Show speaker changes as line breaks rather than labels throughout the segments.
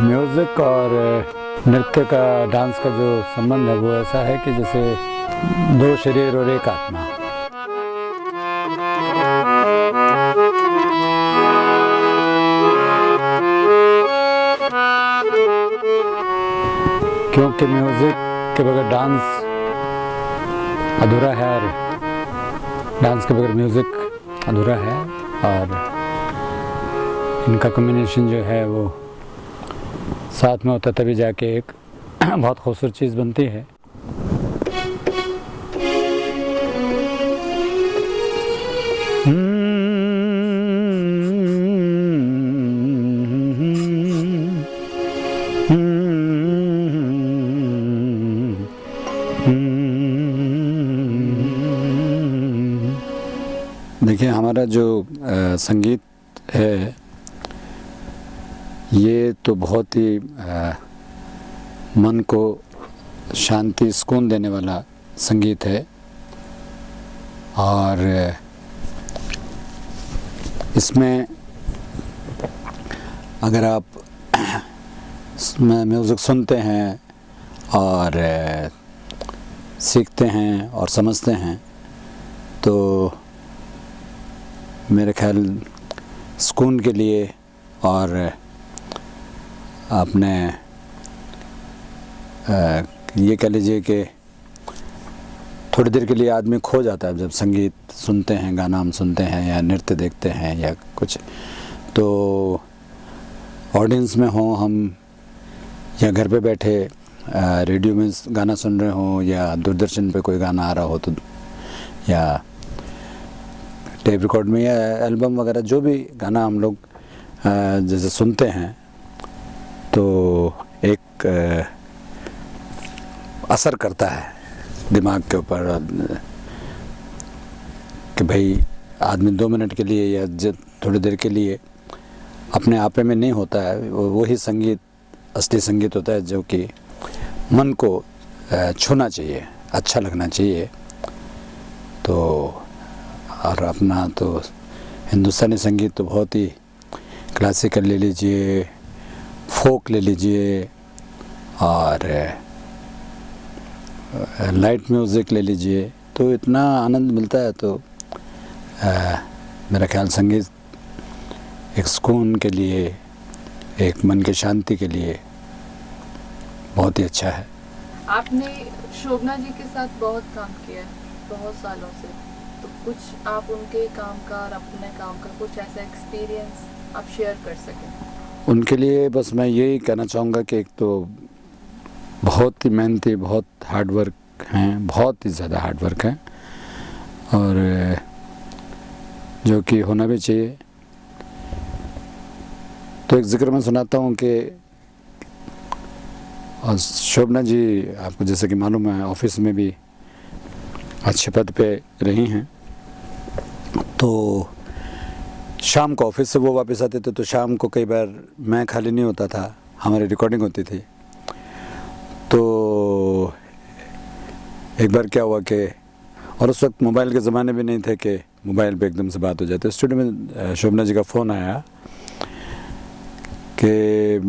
Music और नृत्य का, डांस का जो संबंध है वो ऐसा है कि जैसे दो शरीर और एक आत्मा। क्योंकि म्यूज़िक के बगैर डांस अधूरा है और डांस के बगैर म्यूज़िक अधूरा है, और इनका कॉम्बिनेशन जो है वो साथ में होता तभी जाके एक बहुत खूबसूरत चीज़ बनती है। देखिए, हमारा जो संगीत है ये तो बहुत ही मन को शांति, सुकून देने वाला संगीत है। और इसमें अगर आप म्यूज़िक सुनते हैं और सीखते हैं और समझते हैं तो मेरे ख्याल सुकून के लिए और अपने ये कह लीजिए कि थोड़ी देर के लिए आदमी खो जाता है जब संगीत सुनते हैं, गाना हम सुनते हैं या नृत्य देखते हैं या कुछ। तो ऑडियंस में हो हम या घर पे बैठे रेडियो में गाना सुन रहे हों या दूरदर्शन पे कोई गाना आ रहा हो तो, या टेप रिकॉर्ड में या एल्बम वगैरह जो भी गाना हम लोग जैसे सुनते हैं तो एक असर करता है दिमाग के ऊपर कि भाई आदमी 2 मिनट के लिए या थोड़ी देर के लिए अपने आपे में नहीं होता है। वही संगीत असली संगीत होता है जो कि मन को छूना चाहिए, अच्छा लगना चाहिए। तो और अपना तो हिंदुस्तानी संगीत तो बहुत ही क्लासिकल ले लीजिए, फोक ले लीजिए और लाइट म्यूज़िक ले लीजिए, तो इतना आनंद मिलता है। तो मेरा ख्याल संगीत एक सुकून के लिए, एक मन की शांति के लिए बहुत ही अच्छा है।
आपने शोभना जी के साथ बहुत काम किया है, बहुत सालों से, तो कुछ आप उनके काम का और अपने काम का कुछ ऐसा एक्सपीरियंस आप शेयर कर सकें?
उनके लिए बस मैं यही कहना चाहूँगा कि एक तो बहुत ही मेहनती, बहुत हार्ड वर्क हैं, बहुत ही ज़्यादा हार्ड वर्क है, और जो कि होना भी चाहिए। तो एक ज़िक्र मैं सुनाता हूँ कि शोभना जी आपको जैसे कि मालूम है ऑफिस में भी अच्छे पद पे रही हैं। तो शाम को ऑफिस से वो वापस आते थे तो शाम को कई बार मैं खाली नहीं होता था, हमारी रिकॉर्डिंग होती थी। तो एक बार क्या हुआ कि, और उस वक्त मोबाइल के ज़माने भी नहीं थे कि मोबाइल पे एकदम से बात हो जाए। तो स्टूडियो में शोभना जी का फ़ोन आया कि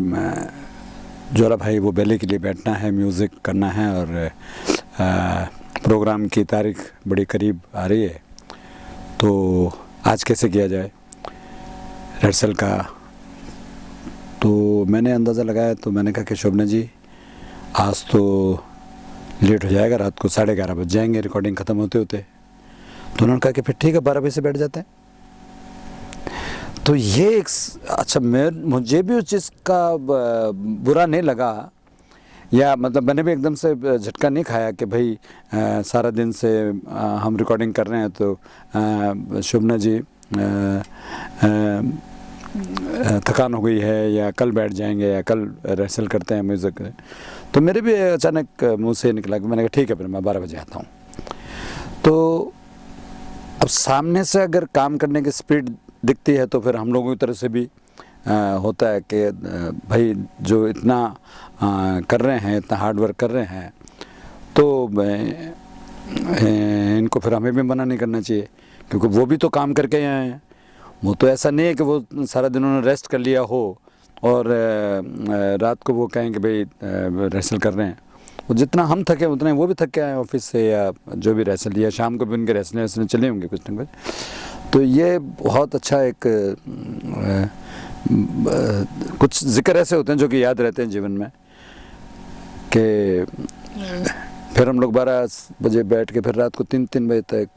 जोरा भाई वो बैले के लिए बैठना है, म्यूज़िक करना है और प्रोग्राम की तारीख बड़ी करीब आ रही है, तो आज कैसे किया जाए रिहर्सल का। तो मैंने अंदाज़ा लगाया, तो मैंने कहा कि शोभना जी आज तो लेट हो जाएगा, रात को 11:30 बज जाएंगे रिकॉर्डिंग ख़त्म होते होते। तो उन्होंने कहा कि फिर ठीक है 12 बजे से बैठ जाते हैं। तो ये एक अच्छा, मुझे भी उस चीज़ का बुरा नहीं लगा, या मतलब मैंने भी एकदम से झटका नहीं खाया कि भाई सारा दिन से हम रिकॉर्डिंग कर रहे हैं तो शोभना जी थकान हो गई है या कल बैठ जाएंगे या कल रिहर्सल करते हैं म्यूज़िक। तो मेरे भी अचानक मुंह से निकला कि मैंने कहा ठीक है फिर मैं 12 बजे आता हूँ। तो अब सामने से अगर काम करने की स्पीड दिखती है तो फिर हम लोगों की तरफ से भी होता है कि भाई जो इतना कर रहे हैं, इतना हार्ड वर्क कर रहे हैं, तो इनको फिर हमें भी मना नहीं करना चाहिए, क्योंकि वो भी तो काम करके आए हैं। वो तो ऐसा नहीं है कि वो सारा दिन उन्होंने रेस्ट कर लिया हो और रात को वो कहें कि भाई रिहर्सल कर रहे हैं, वो जितना हम थके उतना वो भी थक के आए ऑफिस से या जो भी रिहर्सल, या शाम को भी उनके रिहर्सल चले होंगे कुछ ना कुछ। तो ये बहुत अच्छा एक कुछ जिक्र ऐसे होते हैं जो कि याद रहते हैं जीवन में, कि फिर हम लोग 12 बजे बैठ के फिर रात को 3-3 बजे तक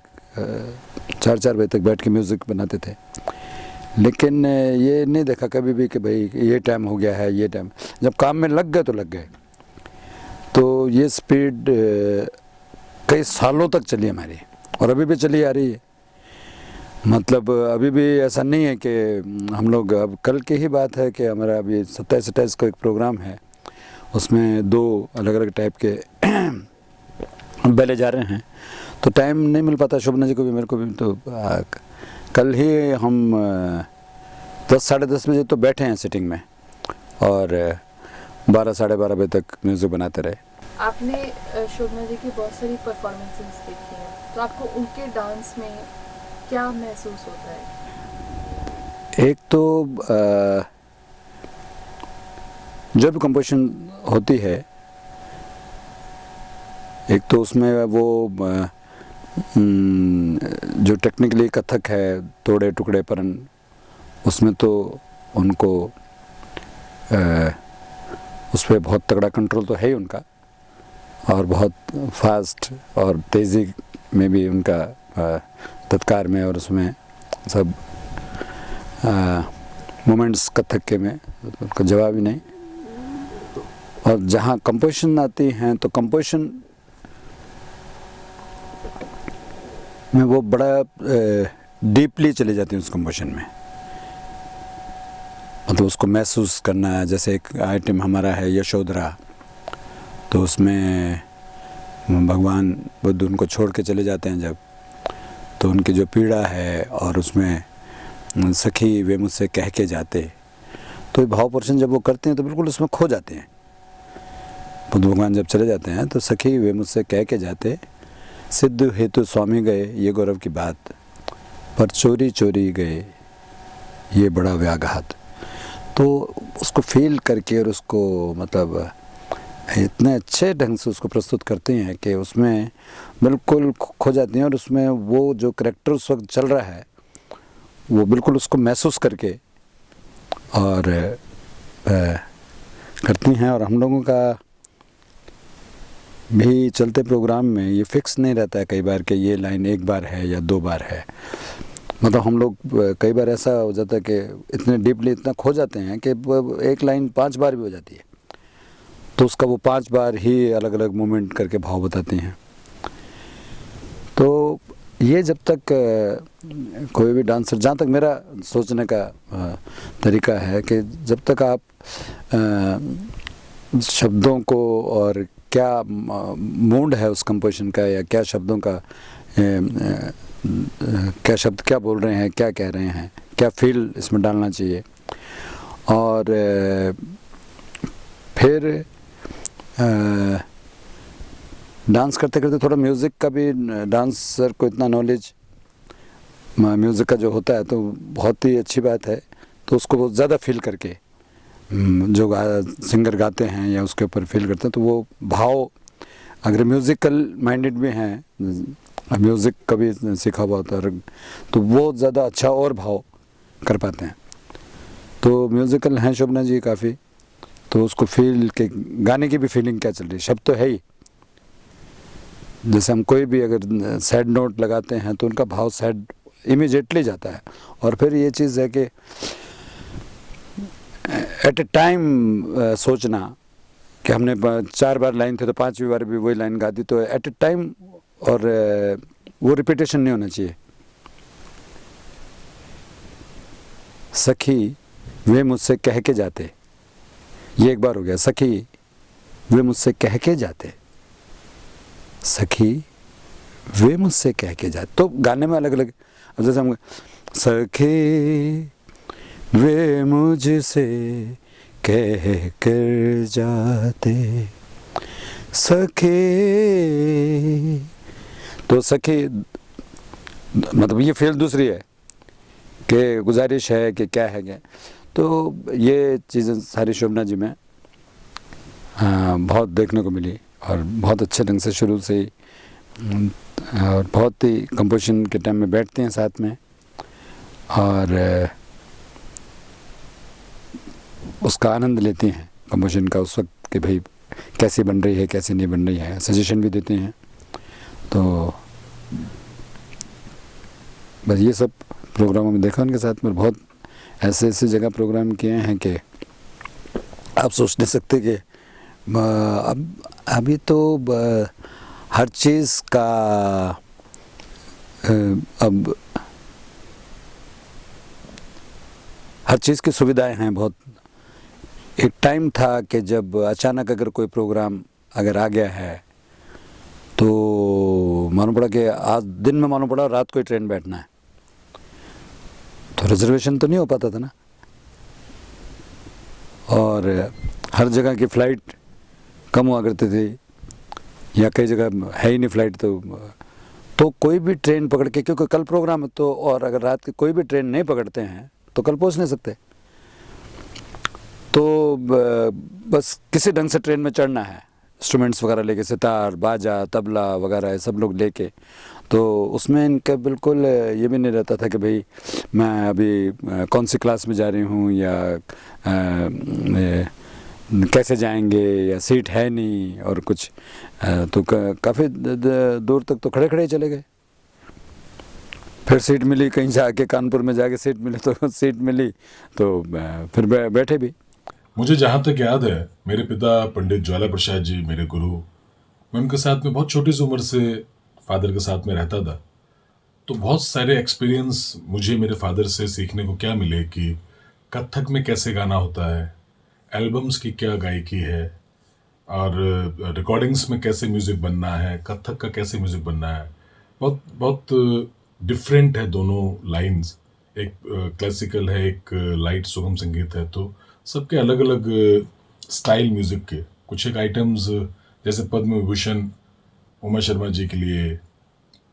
4-4 बजे तक बैठ के म्यूज़िक बनाते थे। लेकिन ये नहीं देखा कभी भी कि भाई ये टाइम हो गया है, ये टाइम, जब काम में लग गए तो लग गए। तो ये स्पीड कई सालों तक चली हमारी, और अभी भी चली आ रही है। मतलब अभी भी ऐसा नहीं है कि हम लोग, अब कल की ही बात है कि हमारा अभी 27-28 को एक प्रोग्राम है, उसमें 2 अलग अलग टाइप के बैले जा रहे हैं, तो टाइम नहीं मिल पाता शोभना जी को भी मेरे को भी। तो कल ही हम 10-10:30 बजे तो बैठे हैं सिटिंग में, और 12-12:30 बजे तक म्यूज़िक बनाते रहे।
आपने शोभना जी की बहुत सारी परफॉर्मेंसेस देखी हैं, तो आपको उनके डांस में क्या महसूस होता है?
एक तो जो भी कंपोजिशन होती है, एक तो उसमें वो जो टेक्निकली कथक है, तोड़े टुकड़े परन, उसमें तो उनको उस पर बहुत तगड़ा कंट्रोल तो है ही उनका, और बहुत फास्ट और तेज़ी में भी उनका तत्कार में, और उसमें सब मोमेंट्स कथक के में उनका जवाब ही नहीं। और जहाँ कंपोजिशन आती हैं तो कंपोजिशन में वो बड़ा डीपली चले जाती हैं उस कंपोजिशन में, मतलब उसको महसूस करना है। जैसे एक आइटम हमारा है यशोधरा, तो उसमें भगवान बुद्ध उनको छोड़ के चले जाते हैं जब, तो उनकी जो पीड़ा है, और उसमें सखी वे मुझसे कह के जाते, तो ये भाव पोर्शन जब वो करते हैं तो बिल्कुल उसमें खो जाते हैं। बुद्ध भगवान जब चले जाते हैं तो सखी वे मुझसे कह के जाते, सिद्ध हेतु स्वामी गए ये गौरव की बात, पर चोरी चोरी गए ये बड़ा व्याघात। तो उसको फील करके और उसको मतलब इतने अच्छे ढंग से उसको प्रस्तुत करते हैं कि उसमें बिल्कुल खो जाती हैं, और उसमें वो जो करैक्टर उस वक्त चल रहा है वो बिल्कुल उसको महसूस करके और करती हैं। और हम लोगों का भी चलते प्रोग्राम में ये फिक्स नहीं रहता है कई बार कि ये लाइन 1 बार है या 2 बार है, मतलब हम लोग कई बार ऐसा हो जाता है कि इतने डीपली इतना खो जाते हैं कि एक लाइन 5 बार भी हो जाती है, तो उसका वो 5 बार ही अलग अलग मोमेंट करके भाव बताती हैं। तो ये जब तक कोई भी डांसर, जहाँ तक मेरा सोचने का तरीका है कि जब तक आप शब्दों को और क्या मूड है उस कंपोजिशन का, या क्या शब्दों का क्या शब्द क्या बोल रहे हैं, क्या कह रहे हैं, क्या फील इसमें डालना चाहिए, और फिर डांस करते करते थोड़ा म्यूज़िक का भी, डांसर को इतना नॉलेज म्यूज़िक का जो होता है तो बहुत ही अच्छी बात है, तो उसको बहुत ज़्यादा फील करके जो सिंगर गाते हैं या उसके ऊपर फील करते हैं, तो वो भाव अगर म्यूज़िकल माइंडेड भी हैं, म्यूज़िक कभी सीखा हुआ होता है, तो वो ज़्यादा अच्छा और भाव कर पाते हैं। तो म्यूज़िकल हैं शोभना जी काफ़ी, तो उसको फील के गाने की भी फीलिंग क्या चल रही है, शब्द तो है ही। जैसे हम कोई भी अगर सैड नोट लगाते हैं तो उनका भाव सैड इमीडिएटली जाता है। और फिर ये चीज़ है कि एट ए टाइम सोचना कि हमने 4 बार लाइन थे तो 5वीं बार भी वही लाइन गा दी, तो एट ए टाइम, और वो रिपीटेशन नहीं होना चाहिए। सखी वे मुझसे कह के जाते, ये 1 बार हो गया, सखी वे मुझसे कह के जाते, सखी वे मुझसे कह के जाते, तो गाने में अलग अलग। अब जैसे हम सखी वे मुझसे कह कर जाते, सखी, तो सखी मतलब ये फील दूसरी है कि गुजारिश है कि क्या है क्या, तो ये चीज़ें सारी शोभना जी में बहुत देखने को मिली और बहुत अच्छे ढंग से शुरू से ही और बहुत ही कंपोजिशन के टाइम में बैठते हैं साथ में और उसका आनंद लेते हैं कंपोजिशन का उस वक्त कि भाई कैसी बन रही है कैसी नहीं बन रही है, सजेशन भी देते हैं। तो बस ये सब प्रोग्रामों में देखा उनके साथ में, बहुत ऐसे ऐसे जगह प्रोग्राम किए हैं कि आप सोच नहीं सकते कि अब अभी तो हर चीज़ का अब हर चीज़ की सुविधाएं हैं बहुत। एक टाइम था कि जब अचानक अगर कोई प्रोग्राम अगर आ गया है तो मालूम पड़ा कि आज दिन में मालूम पड़ा रात को ही ट्रेन बैठना है, तो रिजर्वेशन तो नहीं हो पाता था ना, और हर जगह की फ़्लाइट कम हुआ करती थी या कई जगह है ही नहीं फ़्लाइट। तो कोई भी ट्रेन पकड़ के, क्योंकि कल प्रोग्राम है तो, और अगर रात की कोई भी ट्रेन नहीं पकड़ते हैं तो कल पहुंच नहीं सकते। तो बस किसी ढंग से ट्रेन में चढ़ना है, इंस्ट्रूमेंट्स वगैरह लेके, सितार बाजा तबला वगैरह सब लोग लेके, तो उसमें इनका बिल्कुल ये भी नहीं रहता था कि भाई मैं अभी कौन सी क्लास में जा रही हूँ या कैसे जाएंगे या सीट है नहीं और कुछ। तो काफ़ी दूर तक तो खड़े खड़े चले गए, फिर सीट मिली कहीं जाके, कानपुर में जाके सीट मिली तो सीट मिली तो फिर बैठे भी।
मुझे जहाँ तक याद है, मेरे पिता पंडित ज्वाला प्रसाद जी मेरे गुरु, मैं उनके साथ में बहुत छोटी सी उम्र से फादर के साथ में रहता था। तो बहुत सारे एक्सपीरियंस मुझे मेरे फादर से सीखने को क्या मिले कि कथक में कैसे गाना होता है, एल्बम्स की क्या गायकी है, और रिकॉर्डिंग्स में कैसे म्यूज़िक बनना है, कथक का कैसे म्यूज़िक बनना है। बहुत बहुत डिफरेंट है दोनों लाइंस, एक क्लासिकल है, एक लाइट सुगम संगीत है। तो सबके अलग अलग स्टाइल म्यूज़िक के कुछ एक आइटम्स, जैसे पद्म विभूषण उमा शर्मा जी के लिए,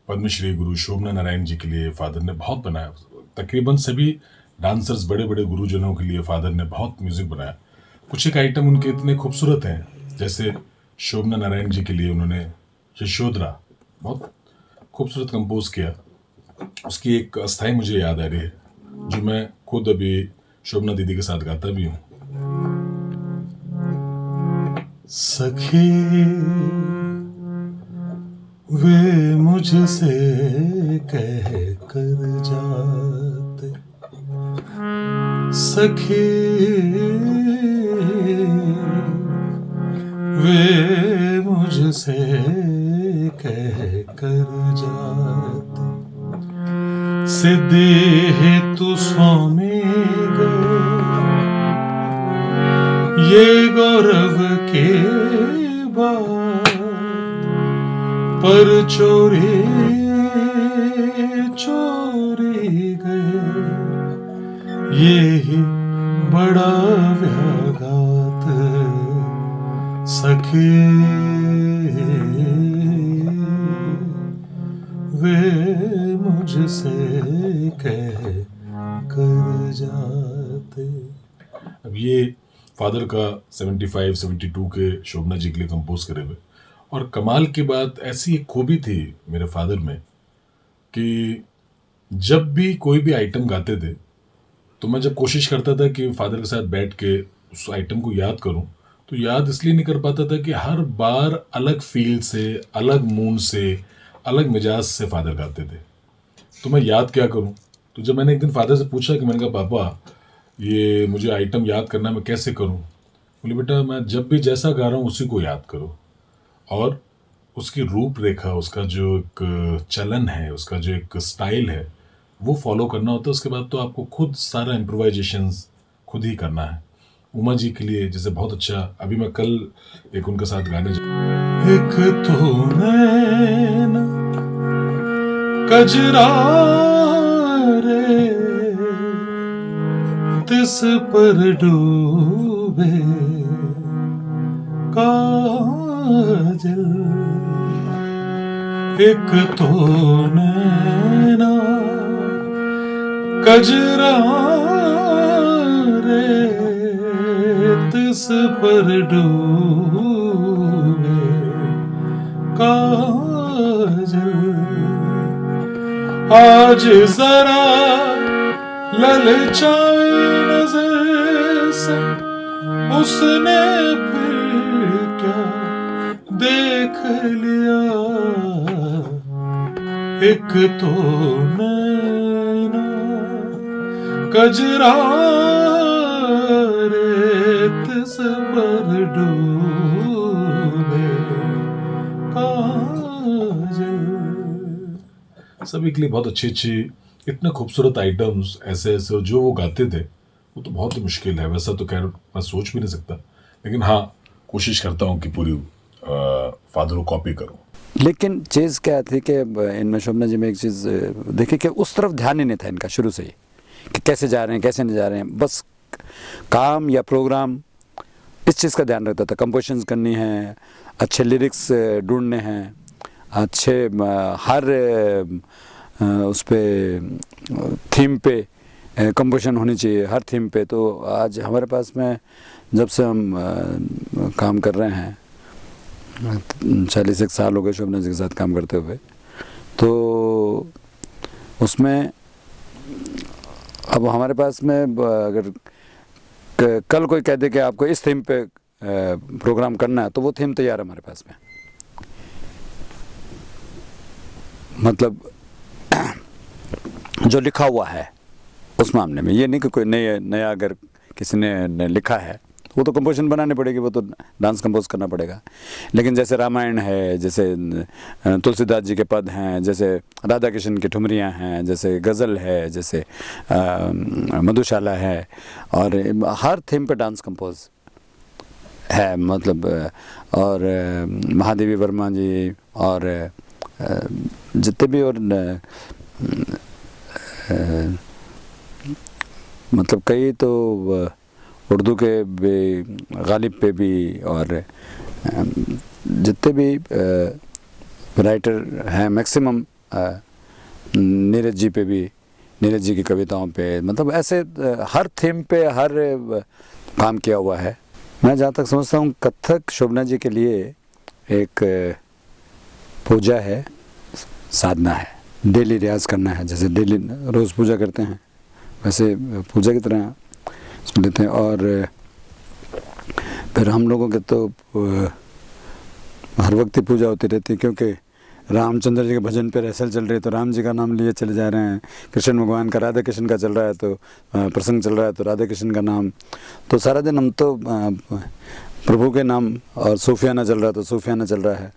पद्मश्री गुरु शोभना नारायण जी के लिए फादर ने बहुत बनाया। तकरीबन सभी डांसर्स, बड़े बड़े गुरुजनों के लिए फादर ने बहुत म्यूज़िक बनाया। कुछ एक आइटम उनके इतने खूबसूरत हैं, जैसे शोभना नारायण जी के लिए उन्होंने यशोधरा बहुत खूबसूरत कंपोज किया। उसकी एक अस्थाई मुझे याद आ रही है, जो मैं खुद अभी शोभना दीदी के साथ गाता भी हूँ। सखी वे मुझसे कह कर जाते, सखी वे मुझसे कह कर जाते, सिद्धि हेतु स्वामी गए, ये गौरव के बात पर चोरी चोरी गए, ये ही बड़ा व्याघात सखी वे मुझसे कह कर जाते। अब ये फादर का 75-72 के शोभना जी के लिए कंपोज करे हुए। और कमाल की बात, ऐसी एक खूबी थी मेरे फादर में कि जब भी कोई भी आइटम गाते थे तो मैं जब कोशिश करता था कि फादर के साथ बैठ के उस आइटम को याद करूं, तो याद इसलिए नहीं कर पाता था कि हर बार अलग फील से, अलग मूड से, अलग मिजाज से फादर गाते थे। तो मैं याद क्या करूं? तो जब मैंने एक दिन फादर से पूछा कि मैंने कहा पापा ये मुझे आइटम याद करना, मैं कैसे करूं? बोले बेटा मैं जब भी जैसा गा रहा हूं उसी को याद करो, और उसकी रूपरेखा, उसका जो एक चलन है, उसका जो एक स्टाइल है वो फॉलो करना होता है। उसके बाद तो आपको खुद सारा इम्प्रोवाइजेशंस खुद ही करना है। उमा जी के लिए जैसे बहुत अच्छा, अभी मैं कल एक उनके साथ गाने एक तो नैना कजरा रे तिस पर डूबे काजल, एक तो नैना कजरा रे तिस पर डूबे काजल। आज जरा ललचाए नजर से उसने फिर क्या देख लिया। एक तो नैना कजरा तिस पर डूबे काजल। सभी के लिए बहुत अच्छी अच्छी, इतने खूबसूरत आइटम्स ऐसे ऐसे जो वो गाते थे, वो तो बहुत ही मुश्किल है। वैसा तो खैर मैं सोच भी नहीं सकता, लेकिन हाँ कोशिश करता हूँ कि पूरी फादर को कॉपी करूँ।
लेकिन चीज़ क्या थी कि इनमें शोभना जी में एक चीज़ देखी कि उस तरफ ध्यान ही नहीं था इनका शुरू से ही, कि कैसे जा रहे हैं कैसे नहीं जा रहे हैं। बस काम या प्रोग्राम, इस चीज़ का ध्यान रहता था। कंपोजिशंस करनी है, अच्छे लिरिक्स ढूंढने हैं, अच्छे हर उस पे थीम पे कंपोजिशन होनी चाहिए, हर थीम पे। तो आज हमारे पास में जब से हम काम कर रहे हैं, 41 साल हो गए शोभना जी के साथ काम करते हुए, तो उसमें अब हमारे पास में अगर कल कोई कह दे कि आपको इस थीम पे प्रोग्राम करना है, तो वो थीम तैयार है हमारे पास में। मतलब जो लिखा हुआ है उस मामले में, ये नहीं कि कोई नया अगर किसी ने लिखा है, वो तो कंपोजिशन बनानी पड़ेगी, वो तो डांस कंपोज करना पड़ेगा। लेकिन जैसे रामायण है, जैसे तुलसीदास जी के पद हैं, जैसे राधा कृष्ण की ठुमरियाँ हैं, जैसे गज़ल है, जैसे मधुशाला है, और हर थीम पे डांस कंपोज है। मतलब और महादेवी वर्मा जी और जितने भी, और मतलब कई तो उर्दू के भी, गालिब पे भी, और जितने भी राइटर हैं मैक्सिमम, नीरज जी पे भी, नीरज जी की कविताओं पे, मतलब ऐसे हर थीम पे हर काम किया हुआ है। मैं जहाँ तक समझता हूँ कथक शोभना जी के लिए एक पूजा है, साधना है, डेली रियाज करना है। जैसे डेली रोज़ पूजा करते हैं, वैसे पूजा की तरह लेते हैं। और फिर हम लोगों के तो हर वक्त ही पूजा होती रहती है, क्योंकि रामचंद्र जी के भजन पे रहसल चल रही है तो राम जी का नाम लिए चले जा रहे हैं, कृष्ण भगवान का, राधा कृष्ण का चल रहा है तो प्रसंग चल रहा है तो राधा कृष्ण का नाम, तो सारा दिन हम तो प्रभु के नाम, और सूफियाना चल रहा है तो सूफियाना चल रहा है।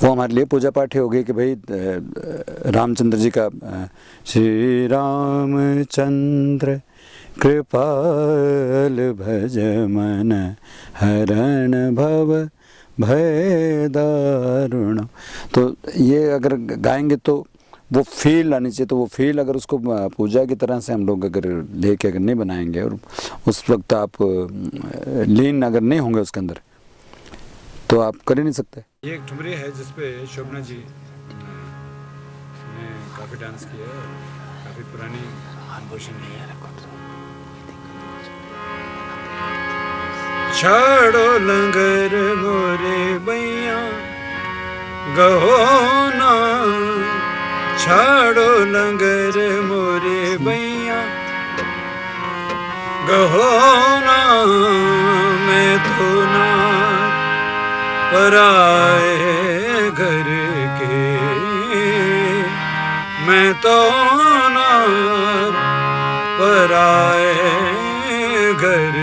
वो हमारे लिए पूजा पाठ हो गई कि भाई रामचंद्र जी का श्री रामचंद्र कृपाल भज मन हरण भव भय दारुण। तो ये अगर गाएंगे तो वो फील आनी चाहिए। तो वो फील अगर उसको पूजा की तरह से हम लोग अगर लेके अगर नहीं बनाएंगे, और उस वक्त आप लीन अगर नहीं होंगे उसके अंदर, तो आप कर ही नहीं सकते।
ये एक ठुमरी है जिसपे शोभना जी ने काफ़ी डांस किया है, काफ़ी पुरानी कंपोजिशन है। छाड़ो लंगर मोरे बैया गहो ना, छाड़ो लंगर मोरे बैया गहो ना, मैं तो ना पराए घर के, मैं तो ना पराए घर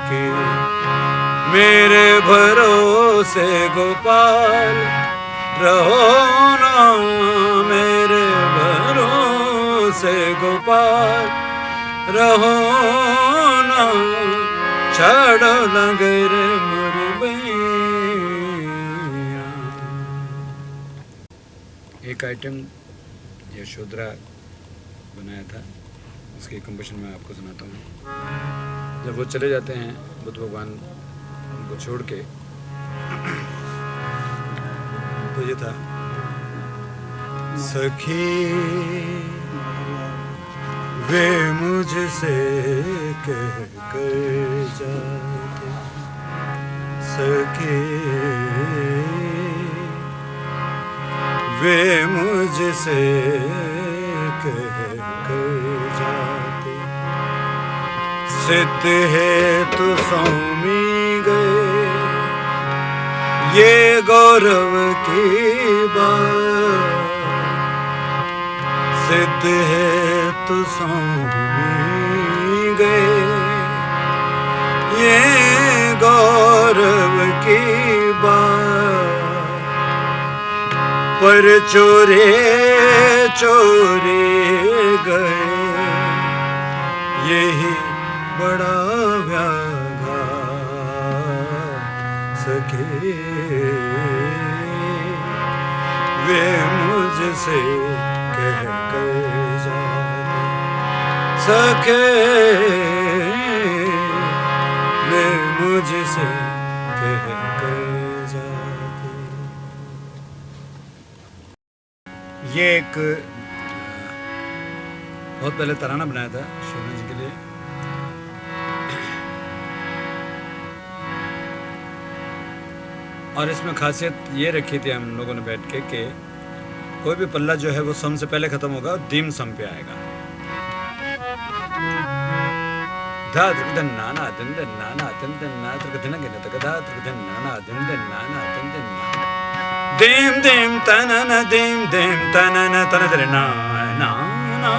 के, मेरे भरोसे गोपाल रहो ना, मेरे भरोसे गोपाल रहो ना, छाड़ो लंगर मोरे बैया। एक आइटम यशोधरा बनाया था, उसकी कंपोजिशन मैं आपको सुनाता हूँ। जब वो चले जाते हैं बुद्ध भगवान उनको छोड़ के, तो ये था सखी
वे मुझसे कह कर जाते सके, वे मुझसे कह कर जाते सिद्ध है तो सौमी गए ये गौरव की बात, सिद्ध है तो सौमी गए ये गौरव की बात, पर चोरे चोरे गए यही बड़ा व्याघात सके, वे मुझसे कह कर जाते सके, वे मुझसे कह कर जाते। ये एक बहुत पहले तराना बनाया था शोभना जी के लिए। और इसमें खासियत ये रखी थी हम लोगों ने बैठ के कि कोई भी पल्ला जो है वो सम से पहले खत्म होगा और धीम सम पे आएगा। धा दिन नाना दिन दिन नाना दिन दिन ना दिन के तक धा दिन नाना दिन दिन नाना दिन दिन ना देम देम तनन देम देम तनन तन तेरे ना ना ना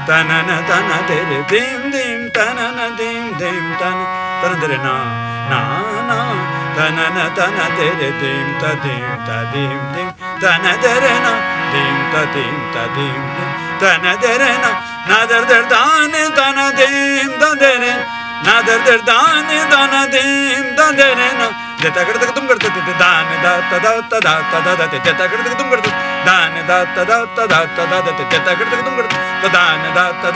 तनन तन तेरे देम देम तनन देम देम तन तन तेरे ना ना ना तनन तन तेरे them ta dim ta dim dim tana derena dim ta dim ta dim dim tana derena nader der dane tana dim da deren nader der dane tana dim da derena deta करते तुम करते थे दान दा ता दा ते deta करते तुम करते दान दा ता दा ते deta करते तुम करते दान दा ता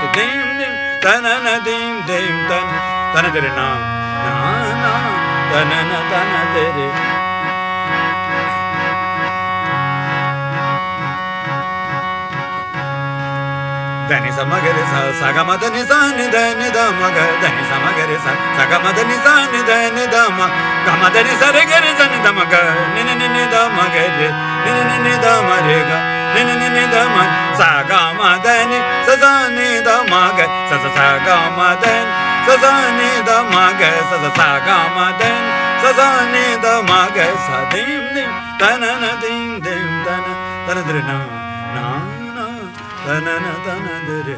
ते dim dim tana na dim dim tana derena na na तनन तन तेरे धनी समगरे सा सागा मदनी सान धनी दमग धनी समगरे सा सागा मदनी सान धनी दम गमदनी सरे गरे सन दमग निन निन दमगरे निन निन दमरेगा निन निन दम सागा मदनी सजानी दमग सागा मदनी सजानी दमग सागा मदनी सजानी दमग सा dim dim तनन dim dim तन तन दरे ना ना ना तनन तन दरे